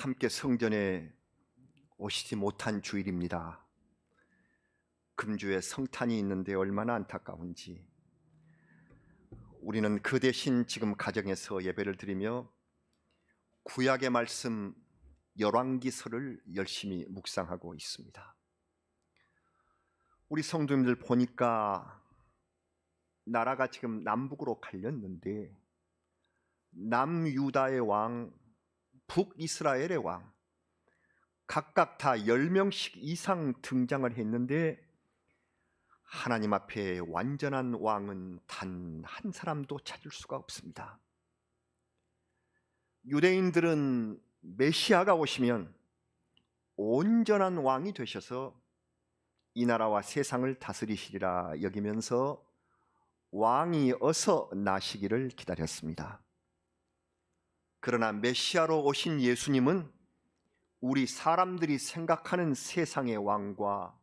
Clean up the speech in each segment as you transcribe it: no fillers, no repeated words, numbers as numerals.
함께 성전에 오시지 못한 주일입니다. 금주에 성탄이 있는데 얼마나 안타까운지. 우리는 그 대신 지금 가정에서 예배를 드리며 구약의 말씀 열왕기서를 열심히 묵상하고 있습니다. 우리 성도님들 보니까 나라가 지금 남북으로 갈렸는데 남유다의 왕, 북이스라엘의 왕 각각 다 10명씩 이상 등장을 했는데 하나님 앞에 완전한 왕은 단 한 사람도 찾을 수가 없습니다. 유대인들은 메시아가 오시면 온전한 왕이 되셔서 이 나라와 세상을 다스리시리라 여기면서 왕이 어서 나시기를 기다렸습니다. 그러나 메시아로 오신 예수님은 우리 사람들이 생각하는 세상의 왕과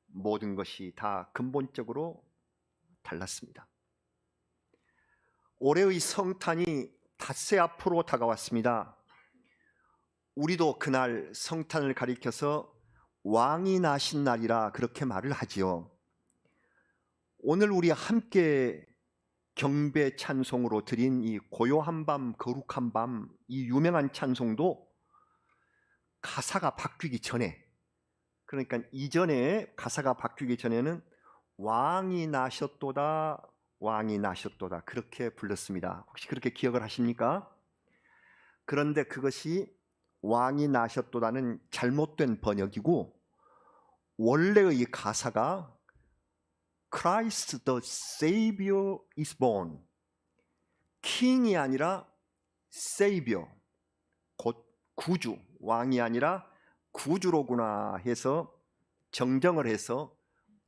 모든 것이 다 근본적으로 달랐습니다. 올해의 성탄이 닷새 앞으로 다가왔습니다. 우리도 그날 성탄을 가리켜서 왕이 나신 날이라 그렇게 말을 하지요. 오늘 우리 함께 경배 찬송으로 드린 이 고요한 밤 거룩한 밤, 이 유명한 찬송도 가사가 바뀌기 전에, 그러니까 이전에 가사가 바뀌기 전에는 왕이 나셨도다 왕이 나셨도다 그렇게 불렀습니다. 혹시 그렇게 기억을 하십니까? 그런데 그것이 왕이 나셨도다는 잘못된 번역이고 원래의 가사가 Christ the Savior is born, 킹이 아니라 Savior, 곧 구주, 왕이 아니라 구주로구나 해서 정정을 해서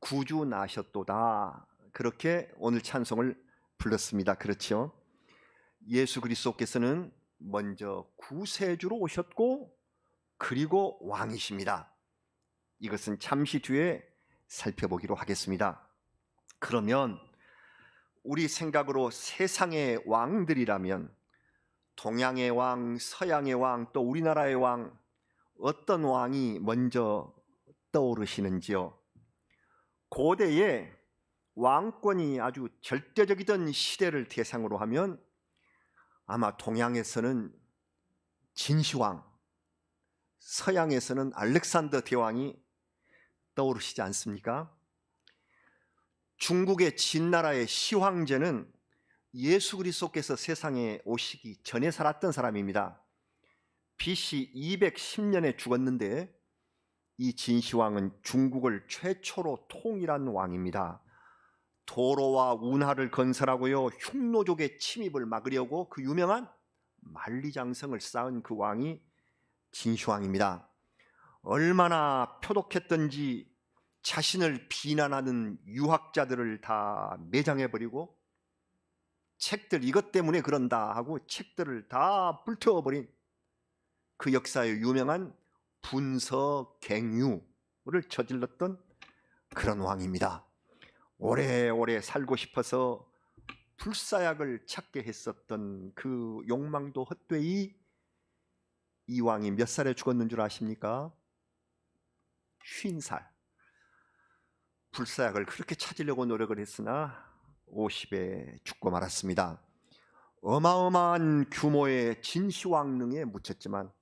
구주 나셨도다 그렇게 오늘 찬송을 불렀습니다. 그렇죠? 예수 그리스도께서는 먼저 구세주로 오셨고 그리고 왕이십니다. 이것은 잠시 뒤에 살펴보기로 하겠습니다. 그러면 우리 생각으로 세상의 왕들이라면 동양의 왕, 서양의 왕, 또 우리나라의 왕 어떤 왕이 먼저 떠오르시는지요? 고대에 왕권이 아주 절대적이던 시대를 대상으로 하면 아마 동양에서는 진시황, 서양에서는 알렉산더 대왕이 떠오르시지 않습니까? 중국의 진나라의 시황제는 예수 그리스도께서 세상에 오시기 전에 살았던 사람입니다. BC 210년에 죽었는데 이 진시황은 중국을 최초로 통일한 왕입니다. 도로와 운하를 건설하고요, 흉노족의 침입을 막으려고 그 유명한 만리장성을 쌓은 그 왕이 진시황입니다. 얼마나 표독했던지 자신을 비난하는 유학자들을 다 매장해버리고 책들 이것 때문에 그런다 하고 책들을 다 불태워버린 그 역사의 유명한 분서갱유를 저질렀던 그런 왕입니다. 오래오래 살고 싶어서 불사약을 찾게 했었던 그 욕망도 헛되이 이 왕이 몇 살에 죽었는 줄 아십니까? 50살. 불사약을 그렇게 찾으려고 노력을 했으나 50에 죽고 말았습니다. 어마어마한 규모의 진시황릉에 묻혔지만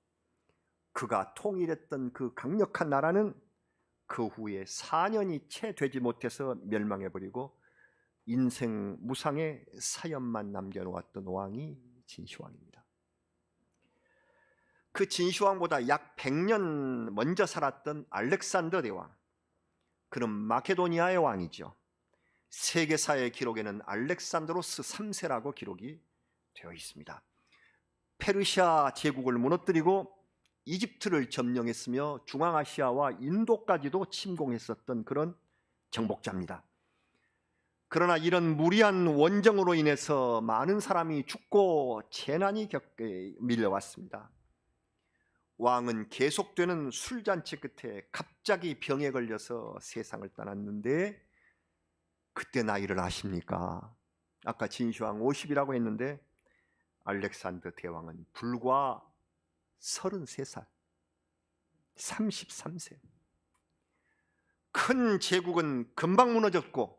그가 통일했던 그 강력한 나라는 그 후에 4년이 채 되지 못해서 멸망해버리고 인생 무상의 사연만 남겨놓았던 왕이 진시황입니다. 그 진시황보다 약 100년 먼저 살았던 알렉산더 대왕, 그는 마케도니아의 왕이죠. 세계사의 기록에는 알렉산드로스 3세라고 기록이 되어 있습니다. 페르시아 제국을 무너뜨리고 이집트를 점령했으며 중앙아시아와 인도까지도 침공했었던 그런 정복자입니다. 그러나 이런 무리한 원정으로 인해서 많은 사람이 죽고 재난이 밀려왔습니다. 왕은 계속되는 술잔치 끝에 갑자기 병에 걸려서 세상을 떠났는데 그때 나이를 아십니까? 아까 진시황 50이라고 했는데 알렉산더 대왕은 불과 33살. 33세. 큰 제국은 금방 무너졌고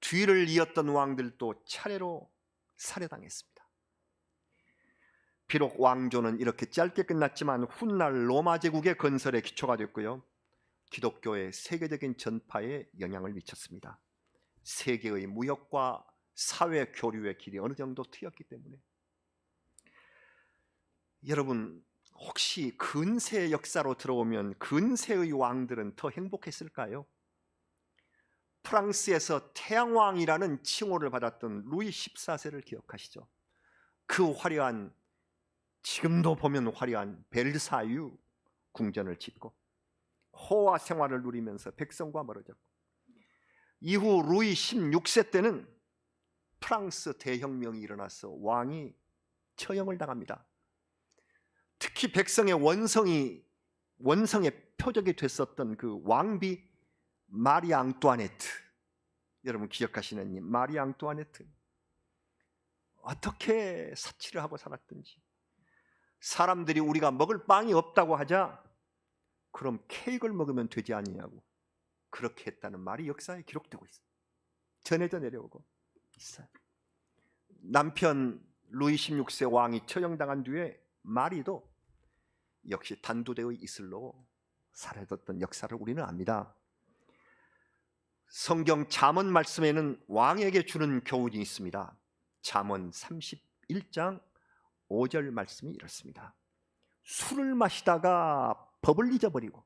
뒤를 이었던 왕들도 차례로 살해당했습니다. 비록 왕조는 이렇게 짧게 끝났지만 훗날 로마 제국의 건설에 기초가 됐고요. 기독교의 세계적인 전파에 영향을 미쳤습니다. 세계의 무역과 사회 교류의 길이 어느 정도 트였기 때문에. 여러분, 혹시 근세 역사로 들어오면 근세의 왕들은 더 행복했을까요? 프랑스에서 태양왕이라는 칭호를 받았던 루이 14세를 기억하시죠? 그 화려한, 지금도 보면 화려한 벨사유 궁전을 짓고 호화 생활을 누리면서 백성과 멀어졌고, 이후 루이 16세 때는 프랑스 대혁명이 일어나서 왕이 처형을 당합니다. 특히 백성의 원성의 표적이 됐었던 그 왕비 마리 앙뚜아네트, 여러분 기억하시는 이 마리 앙뚜아네트, 어떻게 사치를 하고 살았던지. 사람들이 우리가 먹을 빵이 없다고 하자 그럼 케이크를 먹으면 되지 않느냐고 그렇게 했다는 말이 역사에 기록되고 있어요. 전해져 내려오고 있어요. 남편 루이 16세 왕이 처형당한 뒤에 마리도 역시 단두대의 이슬로 사라졌던 역사를 우리는 압니다. 성경 잠언 말씀에는 왕에게 주는 교훈이 있습니다. 잠언 31장 5절 말씀이 이렇습니다. 술을 마시다가 법을 잊어버리고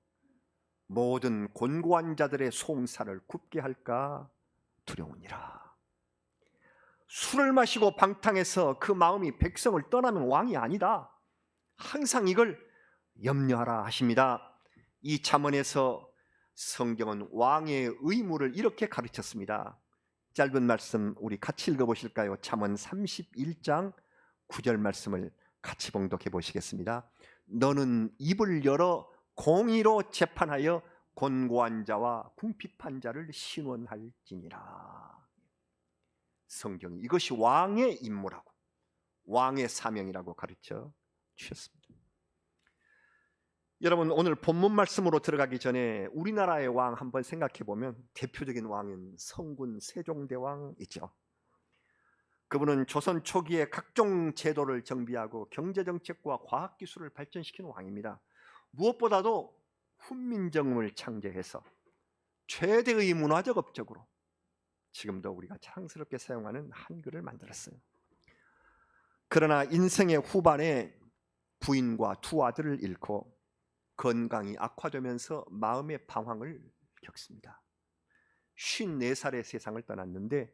모든 곤고한 자들의 송사를 굽게 할까 두려우니라. 술을 마시고 방탕해서 그 마음이 백성을 떠나면 왕이 아니다. 항상 이걸 염려하라 하십니다. 이 잠언에서 성경은 왕의 의무를 이렇게 가르쳤습니다. 짧은 말씀 우리 같이 읽어보실까요? 잠언 31장 9절 말씀을 같이 봉독해 보시겠습니다. 너는 입을 열어 공의로 재판하여 곤고한 자와 궁핍한 자를 신원할지니라. 성경이 이것이 왕의 임무라고, 왕의 사명이라고 가르쳐 주셨습니다. 여러분, 오늘 본문 말씀으로 들어가기 전에 우리나라의 왕 한번 생각해 보면 대표적인 왕은 성군 세종대왕이죠. 그분은 조선 초기에 각종 제도를 정비하고 경제정책과 과학기술을 발전시킨 왕입니다. 무엇보다도 훈민정음을 창제해서 최대의 문화적 업적으로 지금도 우리가 자랑스럽게 사용하는 한글을 만들었어요. 그러나 인생의 후반에 부인과 두 아들을 잃고 건강이 악화되면서 마음의 방황을 겪습니다. 54살의 세상을 떠났는데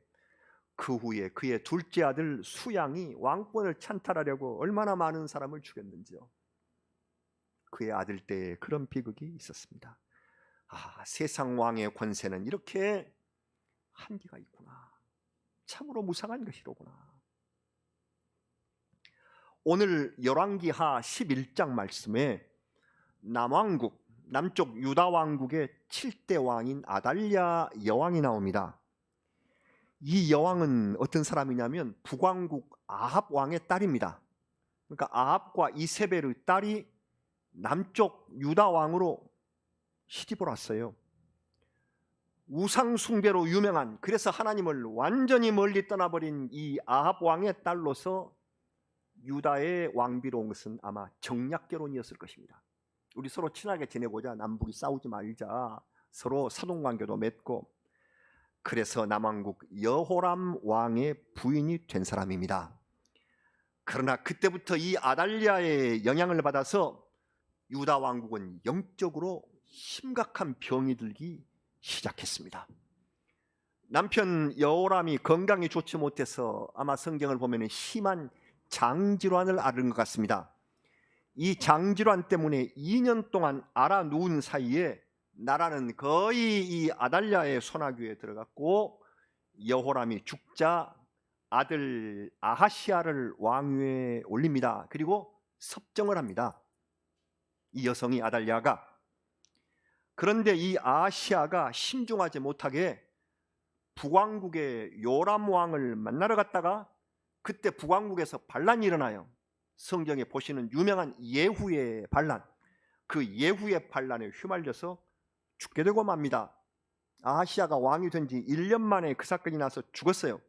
그 후에 그의 둘째 아들 수양이 왕권을 찬탈하려고 얼마나 많은 사람을 죽였는지요. 그의 아들 때에 그런 비극이 있었습니다. 아, 세상 왕의 권세는 이렇게 한계가 있구나. 참으로 무상한 것이로구나. 오늘 열왕기하 11장 말씀에 남왕국, 남쪽 유다 왕국의 7대 왕인 아달랴 여왕이 나옵니다. 이 여왕은 어떤 사람이냐면 북왕국 아합 왕의 딸입니다. 그러니까 아합과 이세벨의 딸이 남쪽 유다 왕으로 시집을 왔어요. 우상 숭배로 유명한, 그래서 하나님을 완전히 멀리 떠나버린 이 아합 왕의 딸로서 유다의 왕비로 온 것은 아마 정략결혼이었을 것입니다. 우리 서로 친하게 지내보자, 남북이 싸우지 말자, 서로 사돈관계도 맺고, 그래서 남왕국 여호람 왕의 부인이 된 사람입니다. 그러나 그때부터 이 아달랴의 영향을 받아서 유다 왕국은 영적으로 심각한 병이 들기 시작했습니다. 남편 여호람이 건강이 좋지 못해서 아마 성경을 보면 심한 장질환을 앓은 것 같습니다. 이 장질환 때문에 2년 동안 앓아 누운 사이에 나라는 거의 이 아달랴의 손아귀에 들어갔고, 여호람이 죽자 아들 아하시아를 왕위에 올립니다. 그리고 섭정을 합니다. 이 여성이 아달랴가. 그런데 이 아하시아가 신중하지 못하게 북왕국의 요람 왕을 만나러 갔다가 그때 북왕국에서 반란이 일어나요. 성경에 보시는 유명한 예후의 반란. 그 예후의 반란에 휘말려서 죽게 되고 맙니다. 아하시아가 왕이 된 지 1년 만에 그 사건이 나서 죽었어요.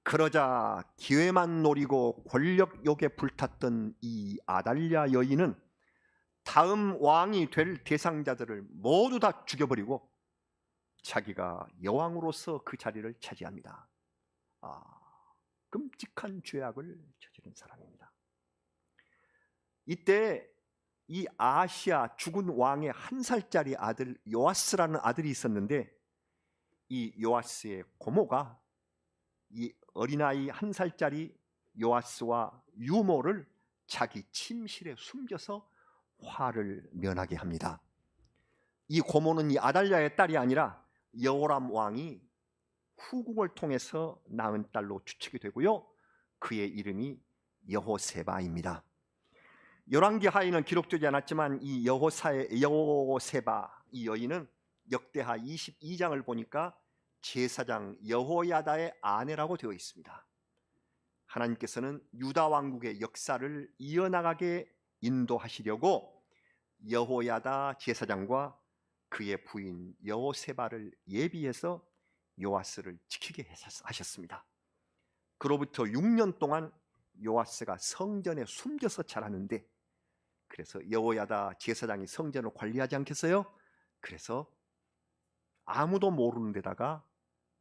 그러자 기회만 노리고 권력욕에 불탔던 이 아달랴 여인은 다음 왕이 될 대상자들을 모두 다 죽여버리고 자기가 여왕으로서 그 자리를 차지합니다. 끔찍한 죄악을 저지른 사람입니다. 이때 이 아하시아 죽은 왕의 1살짜리 아들 요아스라는 아들이 있었는데, 이 요아스의 고모가 이 어린아이 1살짜리 요아스와 유모를 자기 침실에 숨겨서 화를 면하게 합니다. 이 고모는 이 아달랴의 딸이 아니라 여호람 왕이 후궁을 통해서 낳은 딸로 추측이 되고요. 그의 이름이 여호세바입니다. 열왕기 하에는 기록되지 않았지만 이 여호세바 이 여인은 역대하 22장을 보니까 제사장 여호야다의 아내라고 되어 있습니다. 하나님께서는 유다 왕국의 역사를 이어나가게 인도하시려고 여호야다 제사장과 그의 부인 여호세바를 예비해서 요아스를 지키게 하셨습니다. 그로부터 6년 동안 요아스가 성전에 숨겨서 자라는데, 그래서 여호야다 제사장이 성전을 관리하지 않겠어요? 그래서 아무도 모르는 데다가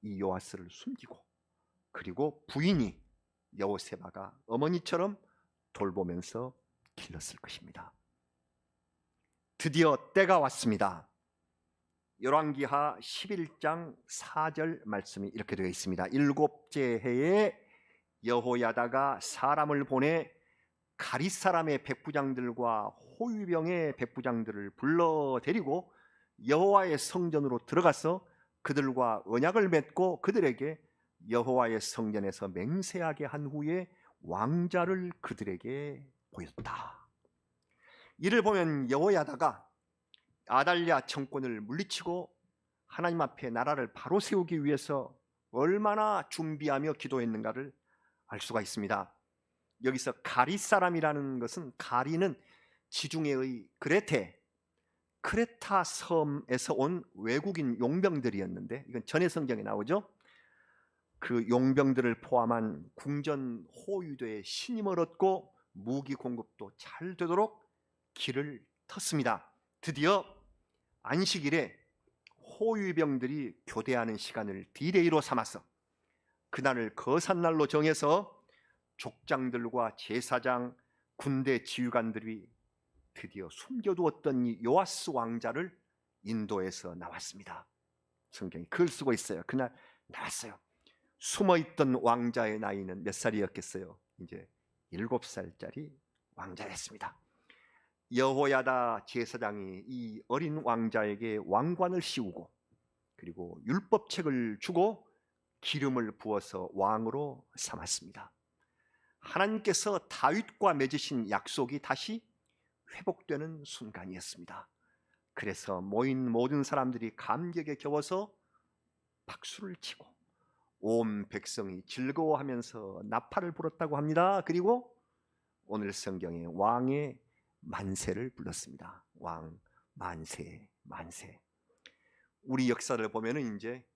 이 요아스를 숨기고, 그리고 부인이 여호세바가 어머니처럼 돌보면서 길렀을 것입니다. 드디어 때가 왔습니다. 열왕기하 11장 4절 말씀이 이렇게 되어 있습니다. 7째 해에 여호야다가 사람을 보내 가릿 사람의 백부장들과 호위병의 백부장들을 불러 데리고 여호와의 성전으로 들어가서 그들과 언약을 맺고 그들에게 여호와의 성전에서 맹세하게 한 후에 왕자를 그들에게 보였다. 이를 보면 여호야다가 아달랴 정권을 물리치고 하나님 앞에 나라를 바로 세우기 위해서 얼마나 준비하며 기도했는가를 알 수가 있습니다. 여기서 가리 사람이라는 것은, 가리는 지중해의 크레타 섬에서 온 외국인 용병들이었는데, 이건 전해 성경에 나오죠. 그 용병들을 포함한 궁전 호위대에 신임을 얻고 무기 공급도 잘 되도록 길을 텄습니다. 드디어 안식일에 호위병들이 교대하는 시간을 디데이로 삼아서 그날을 거산날로 정해서 족장들과 제사장, 군대 지휘관들이 드디어 숨겨두었던 이 요아스 왕자를 인도에서 나왔습니다. 성경이 글 쓰고 있어요. 그날 나왔어요. 숨어있던 왕자의 나이는 몇 살이었겠어요? 이제 7살짜리 왕자였습니다. 여호야다 제사장이 이 어린 왕자에게 왕관을 씌우고, 그리고 율법책을 주고 기름을 부어서 왕으로 삼았습니다. 하나님께서 다윗과 맺으신 약속이 다시 회복되는 순간이었습니다. 그래서 모인 모든 사람들이 감격에 겨워서 박수를 치고 온 백성이 즐거워하면서 나팔을 불었다고 합니다. 그리고 오늘 성경에 왕의 만세를 불렀습니다. 왕 만세, 만세. 우리 역사를 보면은 이제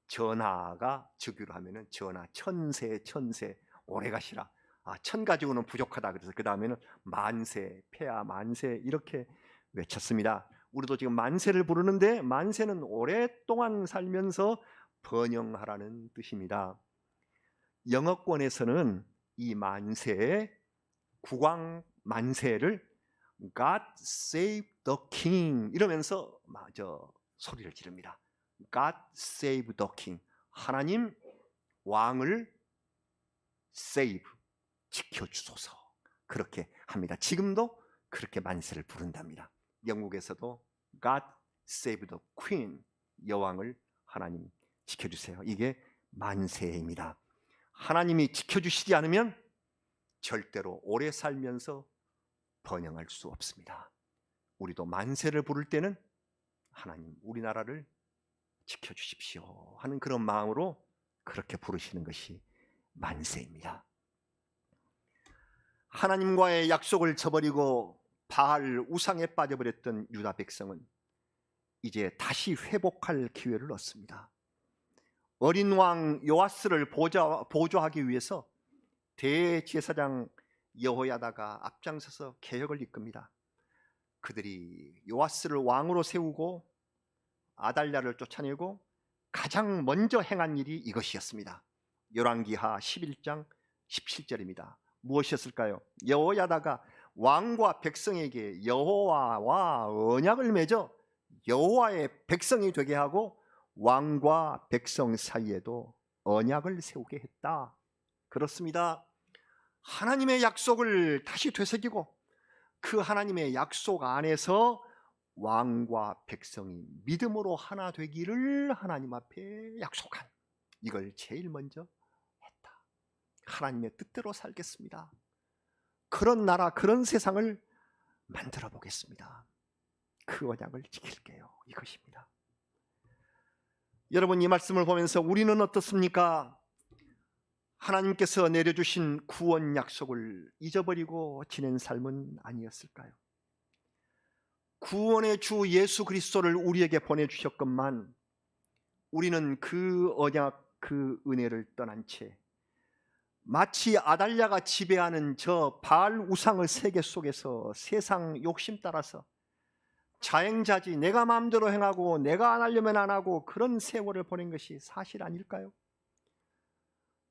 전하가 즉위를 하면은 전하 천세, 천세 오래 가시라. 천 가지고는 부족하다. 그래서 그 다음에는 만세, 폐하 만세 이렇게 외쳤습니다. 우리도 지금 만세를 부르는데, 만세는 오랫동안 살면서 번영하라는 뜻입니다. 영어권에서는 이 만세, 국왕 만세를 God save the king 이러면서 소리를 지릅니다. God save the king. 하나님 왕을 save, 지켜주소서. 그렇게 합니다. 지금도 그렇게 만세를 부른답니다. 영국에서도 God save the queen, 여왕을 하나님 지켜주세요. 이게 만세입니다. 하나님이 지켜주시지 않으면 절대로 오래 살면서 번영할 수 없습니다. 우리도 만세를 부를 때는 하나님 우리나라를 지켜주십시오 하는 그런 마음으로 그렇게 부르시는 것이 만세입니다. 하나님과의 약속을 저버리고 바알 우상에 빠져버렸던 유다 백성은 이제 다시 회복할 기회를 얻습니다. 어린 왕 요아스를 보조하기 위해서 대제사장 여호야다가 앞장서서 개혁을 이끕니다. 그들이 요아스를 왕으로 세우고 아달랴를 쫓아내고 가장 먼저 행한 일이 이것이었습니다. 열왕기하 11장 17절입니다. 무엇이었을까요? 여호야다가 왕과 백성에게 여호와와 언약을 맺어 여호와의 백성이 되게 하고 왕과 백성 사이에도 언약을 세우게 했다. 그렇습니다. 하나님의 약속을 다시 되새기고 그 하나님의 약속 안에서 왕과 백성이 믿음으로 하나 되기를 하나님 앞에 약속한, 이걸 제일 먼저 했다. 하나님의 뜻대로 살겠습니다. 그런 나라, 그런 세상을 만들어 보겠습니다. 그 언약을 지킬게요. 이것입니다. 여러분, 이 말씀을 보면서 우리는 어떻습니까? 하나님께서 내려주신 구원 약속을 잊어버리고 지낸 삶은 아니었을까요? 구원의 주 예수 그리스도를 우리에게 보내주셨건만 우리는 그 언약, 그 은혜를 떠난 채 마치 아달랴가 지배하는 저 바알 우상의 세계 속에서 세상 욕심 따라서 자행자지, 내가 마음대로 행하고 내가 안 하려면 안 하고 그런 세월을 보낸 것이 사실 아닐까요?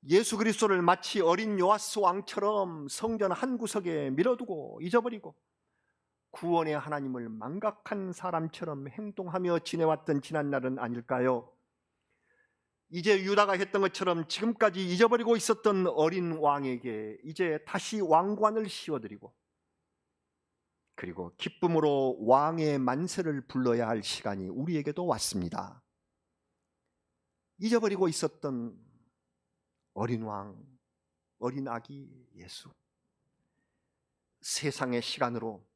예수 그리스도를 마치 어린 요아스 왕처럼 성전 한 구석에 밀어두고 잊어버리고 구원의 하나님을 망각한 사람처럼 행동하며 지내왔던 지난날은 아닐까요? 이제 유다가 했던 것처럼 지금까지 잊어버리고 있었던 어린 왕에게 이제 다시 왕관을 씌워드리고 그리고 기쁨으로 왕의 만세를 불러야 할 시간이 우리에게도 왔습니다. 잊어버리고 있었던 어린 왕, 어린 아기 예수, 세상의 시간으로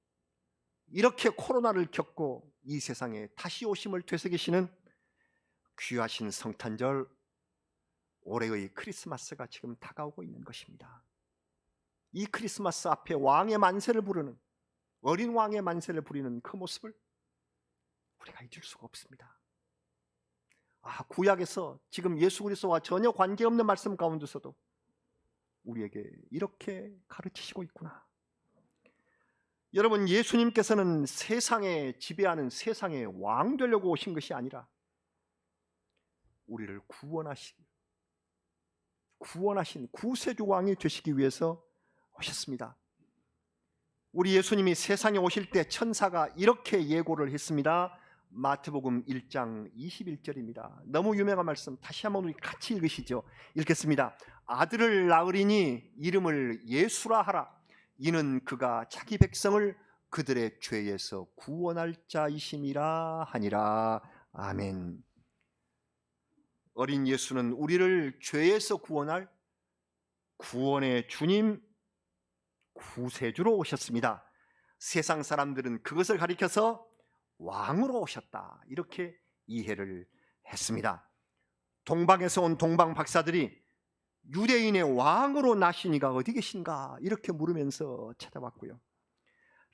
이렇게 코로나를 겪고 이 세상에 다시 오심을 되새기시는 귀하신 성탄절, 올해의 크리스마스가 지금 다가오고 있는 것입니다. 이 크리스마스 앞에 왕의 만세를 부르는, 어린 왕의 만세를 부리는 그 모습을 우리가 잊을 수가 없습니다. 구약에서 지금 예수 그리스도와 전혀 관계없는 말씀 가운데서도 우리에게 이렇게 가르치시고 있구나. 여러분, 예수님께서는 세상에 지배하는 세상의 왕 되려고 오신 것이 아니라 우리를 구원하신 구세주 왕이 되시기 위해서 오셨습니다. 우리 예수님이 세상에 오실 때 천사가 이렇게 예고를 했습니다. 마태복음 1장 21절입니다. 너무 유명한 말씀, 다시 한번 우리 같이 읽으시죠. 읽겠습니다. 아들을 낳으리니 이름을 예수라 하라. 이는 그가 자기 백성을 그들의 죄에서 구원할 자이심이라 하니라. 아멘. 어린 예수는 우리를 죄에서 구원할 구원의 주님, 구세주로 오셨습니다. 세상 사람들은 그것을 가리켜서 왕으로 오셨다, 이렇게 이해를 했습니다. 동방에서 온 동방 박사들이 유대인의 왕으로 나신 이가 어디 계신가 이렇게 물으면서 찾아왔고요.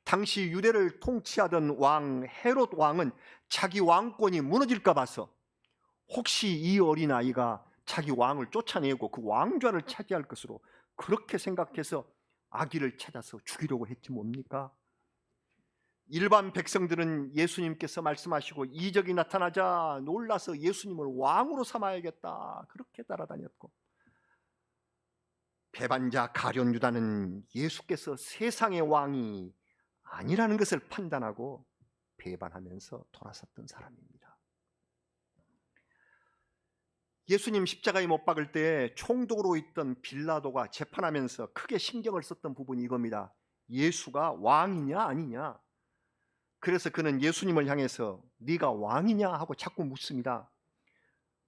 당시 유대를 통치하던 왕 헤롯 왕은 자기 왕권이 무너질까 봐서 혹시 이 어린아이가 자기 왕을 쫓아내고 그 왕좌를 차지할 것으로 그렇게 생각해서 아기를 찾아서 죽이려고 했지 뭡니까? 일반 백성들은 예수님께서 말씀하시고 이적이 나타나자 놀라서 예수님을 왕으로 삼아야겠다, 그렇게 따라다녔고, 배반자 가룟 유다는 예수께서 세상의 왕이 아니라는 것을 판단하고 배반하면서 돌아섰던 사람입니다. 예수님 십자가에 못 박을 때 총독으로 있던 빌라도가 재판하면서 크게 신경을 썼던 부분이 이겁니다. 예수가 왕이냐 아니냐. 그래서 그는 예수님을 향해서 네가 왕이냐 하고 자꾸 묻습니다.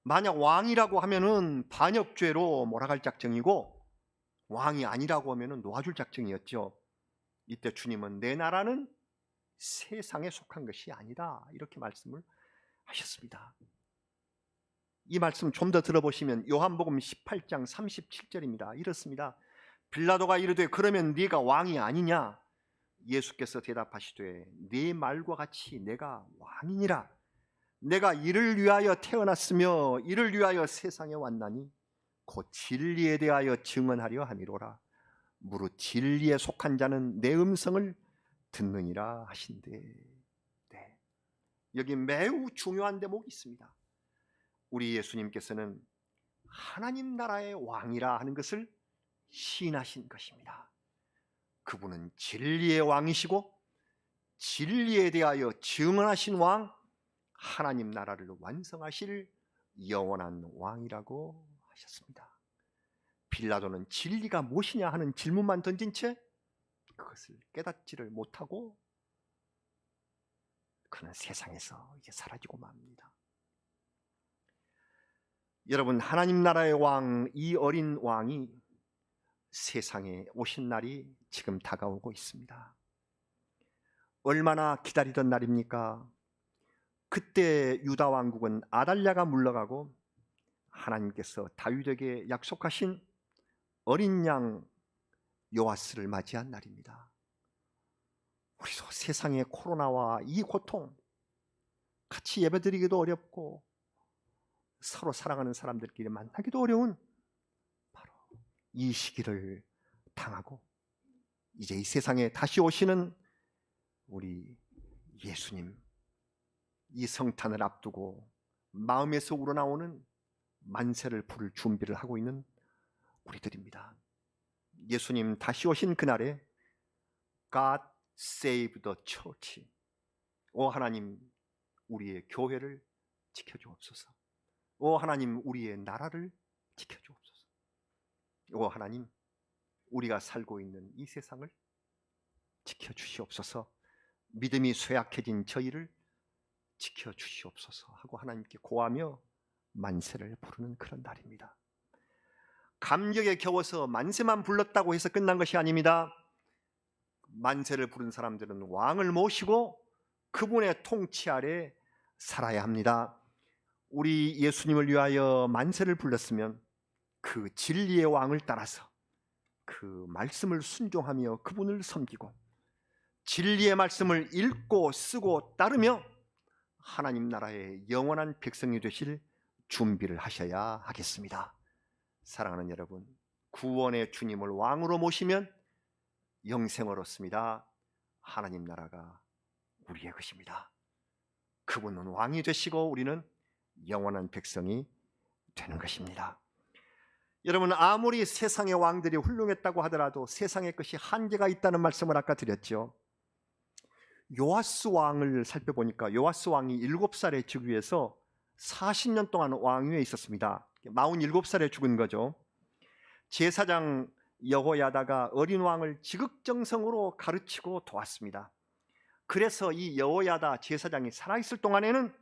만약 왕이라고 하면은 반역죄로 몰아갈 작정이고 왕이 아니라고 하면은 놓아줄 작정이었죠. 이때 주님은 내 나라는 세상에 속한 것이 아니다, 이렇게 말씀을 하셨습니다. 이 말씀 좀 더 들어보시면 요한복음 18장 37절입니다. 이렇습니다. 빌라도가 이르되 그러면 네가 왕이 아니냐? 예수께서 대답하시되 네 말과 같이 내가 왕이니라. 내가 이를 위하여 태어났으며 이를 위하여 세상에 왔나니 곧 진리에 대하여 증언하려 함이로라. 무릇 진리에 속한 자는 내 음성을 듣느니라 하신대. 네. 여기 매우 중요한 대목이 있습니다. 우리 예수님께서는 하나님 나라의 왕이라 하는 것을 시인하신 것입니다. 그분은 진리의 왕이시고 진리에 대하여 증언하신 왕, 하나님 나라를 완성하실 영원한 왕이라고 하셨습니다. 빌라도는 진리가 무엇이냐 하는 질문만 던진 채 그것을 깨닫지를 못하고 그는 세상에서 이제 사라지고 맙니다. 여러분, 하나님 나라의 왕, 이 어린 왕이 세상에 오신 날이 지금 다가오고 있습니다. 얼마나 기다리던 날입니까? 그때 유다 왕국은 아달랴가 물러가고 하나님께서 다윗에게 약속하신 어린 양 요아스를 맞이한 날입니다. 우리도 세상의 코로나와 이 고통, 같이 예배드리기도 어렵고 서로 사랑하는 사람들끼리 만나기도 어려운 바로 이 시기를 당하고 이제 이 세상에 다시 오시는 우리 예수님, 이 성탄을 앞두고 마음에서 우러나오는 만세를 부를 준비를 하고 있는 우리들입니다. 예수님 다시 오신 그날에 God save the church. 오 하나님, 우리의 교회를 지켜주옵소서. 오 하나님, 우리의 나라를 지켜주옵소서. 오 하나님, 우리가 살고 있는 이 세상을 지켜주시옵소서. 믿음이 쇠약해진 저희를 지켜주시옵소서 하고 하나님께 고하며 만세를 부르는 그런 날입니다. 감격에 겨워서 만세만 불렀다고 해서 끝난 것이 아닙니다. 만세를 부른 사람들은 왕을 모시고 그분의 통치 아래 살아야 합니다. 우리 예수님을 위하여 만세를 불렀으면 그 진리의 왕을 따라서 그 말씀을 순종하며 그분을 섬기고 진리의 말씀을 읽고 쓰고 따르며 하나님 나라의 영원한 백성이 되실 준비를 하셔야 하겠습니다. 사랑하는 여러분, 구원의 주님을 왕으로 모시면 영생을 얻습니다. 하나님 나라가 우리의 것입니다. 그분은 왕이 되시고 우리는 영원한 백성이 되는 것입니다. 여러분, 아무리 세상의 왕들이 훌륭했다고 하더라도 세상의 것이 한계가 있다는 말씀을 아까 드렸죠. 요아스 왕을 살펴보니까 요아스 왕이 7살에 즉위해서 40년 동안 왕위에 있었습니다. 47살에 죽은 거죠. 제사장 여호야다가 어린 왕을 지극정성으로 가르치고 도왔습니다. 그래서 이 여호야다 제사장이 살아있을 동안에는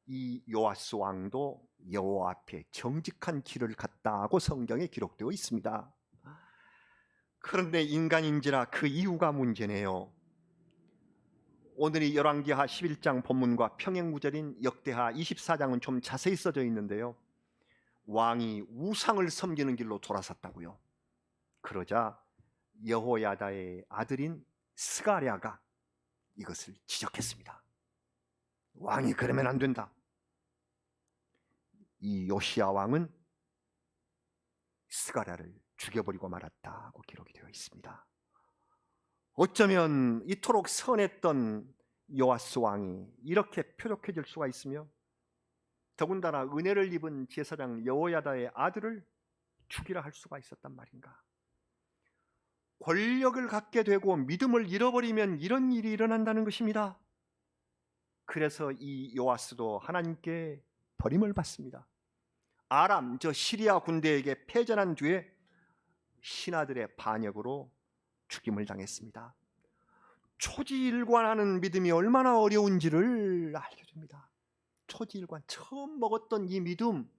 이 요아스 왕도 여호와 앞에 정직한 길을 갔다고 성경에 기록되어 있습니다. 그런데 인간인지라 그 이유가 문제네요. 오늘이 열왕기하 11장 본문과 평행구절인 역대하 24장은 좀 자세히 써져 있는데요, 왕이 우상을 섬기는 길로 돌아섰다고요. 그러자 여호야다의 아들인 스가랴가 이것을 지적했습니다. 왕이 그러면 안 된다. 이 요시야 왕은 스가랴를 죽여버리고 말았다고 기록이 되어 있습니다. 어쩌면 이토록 선했던 요아스 왕이 이렇게 표적해질 수가 있으며 더군다나 은혜를 입은 제사장 여호야다의 아들을 죽이라 할 수가 있었단 말인가. 권력을 갖게 되고 믿음을 잃어버리면 이런 일이 일어난다는 것입니다. 그래서 이 요아스도 하나님께 버림을 받습니다. 아람, 저 시리아 군대에게 패전한 뒤에 신하들의 반역으로 죽임을 당했습니다. 초지일관하는 믿음이 얼마나 어려운지를 알게 됩니다. 초지일관, 처음 먹었던 이 믿음,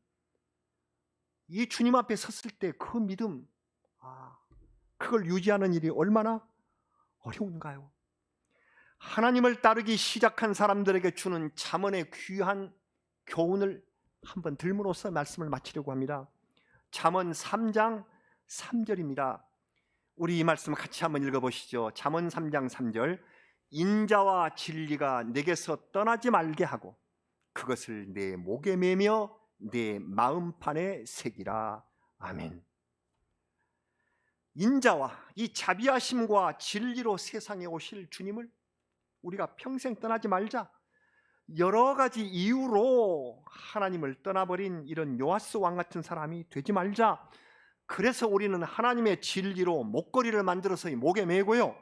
이 주님 앞에 섰을 때 그 믿음, 그걸 유지하는 일이 얼마나 어려운가요? 하나님을 따르기 시작한 사람들에게 주는 잠언의 귀한 교훈을 한번 들므로써 말씀을 마치려고 합니다. 잠언 3장 3절입니다. 우리 이 말씀 같이 한번 읽어보시죠. 잠언 3장 3절. 인자와 진리가 내게서 떠나지 말게 하고 그것을 내 목에 매며 내 마음판에 새기라. 아멘. 인자와 이 자비하심과 진리로 세상에 오실 주님을 우리가 평생 떠나지 말자. 여러 가지 이유로 하나님을 떠나버린 이런 요아스 왕 같은 사람이 되지 말자. 그래서 우리는 하나님의 진리로 목걸이를 만들어서 이 목에 매고요,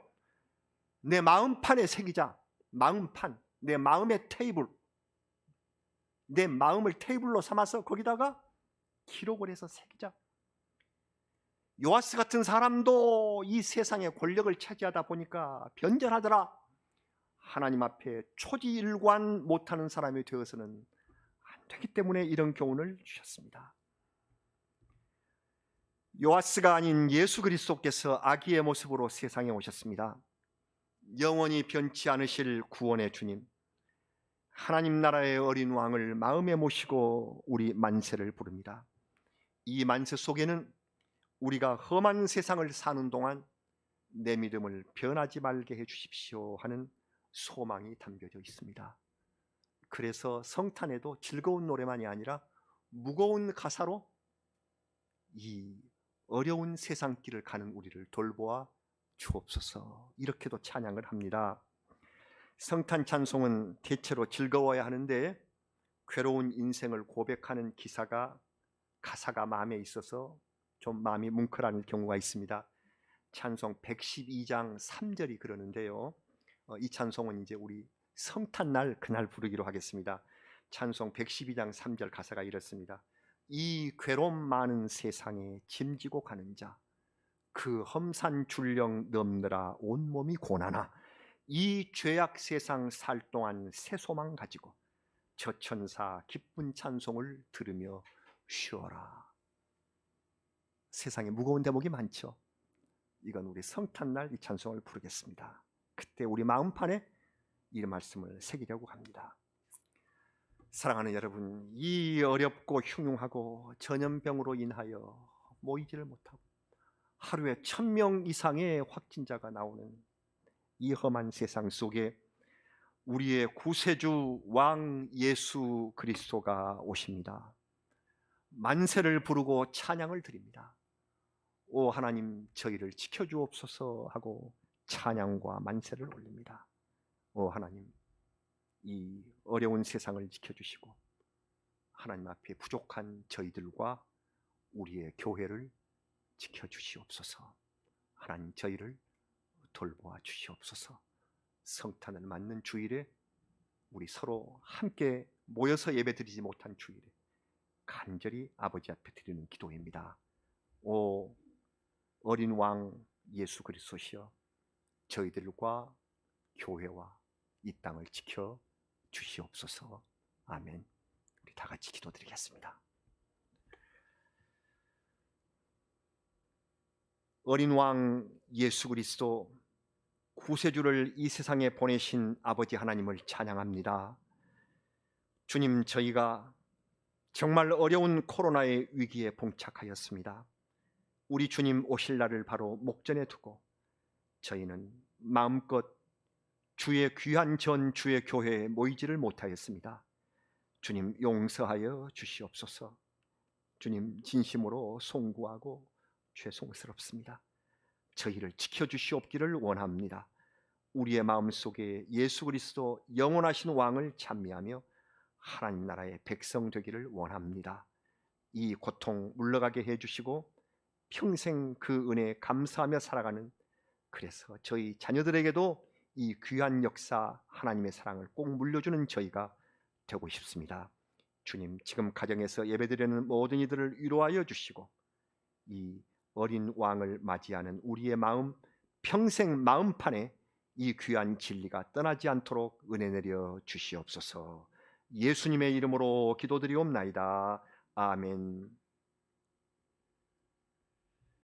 내 마음판에 새기자. 마음판, 내 마음의 테이블, 내 마음을 테이블로 삼아서 거기다가 기록을 해서 새기자. 요아스 같은 사람도 이 세상의 권력을 차지하다 보니까 변절하더라. 하나님 앞에 초지일관 못하는 사람이 되어서는 안 되기 때문에 이런 교훈을 주셨습니다. 요아스가 아닌 예수 그리스도께서 아기의 모습으로 세상에 오셨습니다. 영원히 변치 않으실 구원의 주님, 하나님 나라의 어린 왕을 마음에 모시고 우리 만세를 부릅니다. 이 만세 속에는 우리가 험한 세상을 사는 동안 내 믿음을 변하지 말게 해주십시오 하는 소망이 담겨져 있습니다. 그래서 성탄에도 즐거운 노래만이 아니라 무거운 가사로 이 어려운 세상길을 가는 우리를 돌보아 주옵소서, 이렇게도 찬양을 합니다. 성탄 찬송은 대체로 즐거워야 하는데 괴로운 인생을 고백하는 가사가 마음에 있어서 좀 마음이 뭉클한 경우가 있습니다. 찬송 112장 3절이 그러는데요, 이 찬송은 이제 우리 성탄날 그날 부르기로 하겠습니다. 찬송 112장 3절 가사가 이렇습니다. 이 괴로움 많은 세상에 짐지고 가는 자, 그 험산 줄령 넘느라 온몸이 고나나, 이 죄악 세상 살 동안 새 소망 가지고 저 천사 기쁜 찬송을 들으며 쉬어라. 세상에 무거운 대목이 많죠. 이건 우리 성탄날 이 찬송을 부르겠습니다. 그때 우리 마음판에 이 말씀을 새기려고 합니다. 사랑하는 여러분, 이 어렵고 흉흉하고 전염병으로 인하여 모이지를 못하고 하루에 1000명 이상의 확진자가 나오는 이 험한 세상 속에 우리의 구세주 왕 예수 그리스도가 오십니다. 만세를 부르고 찬양을 드립니다. 오 하나님, 저희를 지켜주옵소서 하고 찬양과 만세를 올립니다. 오 하나님, 이 어려운 세상을 지켜주시고 하나님 앞에 부족한 저희들과 우리의 교회를 지켜주시옵소서. 하나님, 저희를 돌보아 주시옵소서. 성탄을 맞는 주일에 우리 서로 함께 모여서 예배드리지 못한 주일에 간절히 아버지 앞에 드리는 기도입니다. 오 어린 왕 예수 그리스도시여, 저희들과 교회와 이 땅을 지켜 주시옵소서. 아멘. 우리 다 같이 기도드리겠습니다. 어린 왕 예수 그리스도, 구세주를 이 세상에 보내신 아버지 하나님을 찬양합니다. 주님, 저희가 정말 어려운 코로나의 위기에 봉착하였습니다. 우리 주님 오실 날을 바로 목전에 두고 저희는 마음껏 주의 귀한 전 주의 교회에 모이지를 못하였습니다. 주님, 용서하여 주시옵소서. 주님, 진심으로 송구하고 죄송스럽습니다. 저희를 지켜주시옵기를 원합니다. 우리의 마음속에 예수 그리스도 영원하신 왕을 찬미하며 하나님 나라의 백성 되기를 원합니다. 이 고통 물러가게 해주시고 평생 그 은혜에 감사하며 살아가는, 그래서 저희 자녀들에게도 이 귀한 역사, 하나님의 사랑을 꼭 물려주는 저희가 되고 싶습니다. 주님, 지금 가정에서 예배드리는 모든 이들을 위로하여 주시고 이 어린 왕을 맞이하는 우리의 마음, 평생 마음판에 이 귀한 진리가 떠나지 않도록 은혜 내려 주시옵소서. 예수님의 이름으로 기도드리옵나이다. 아멘.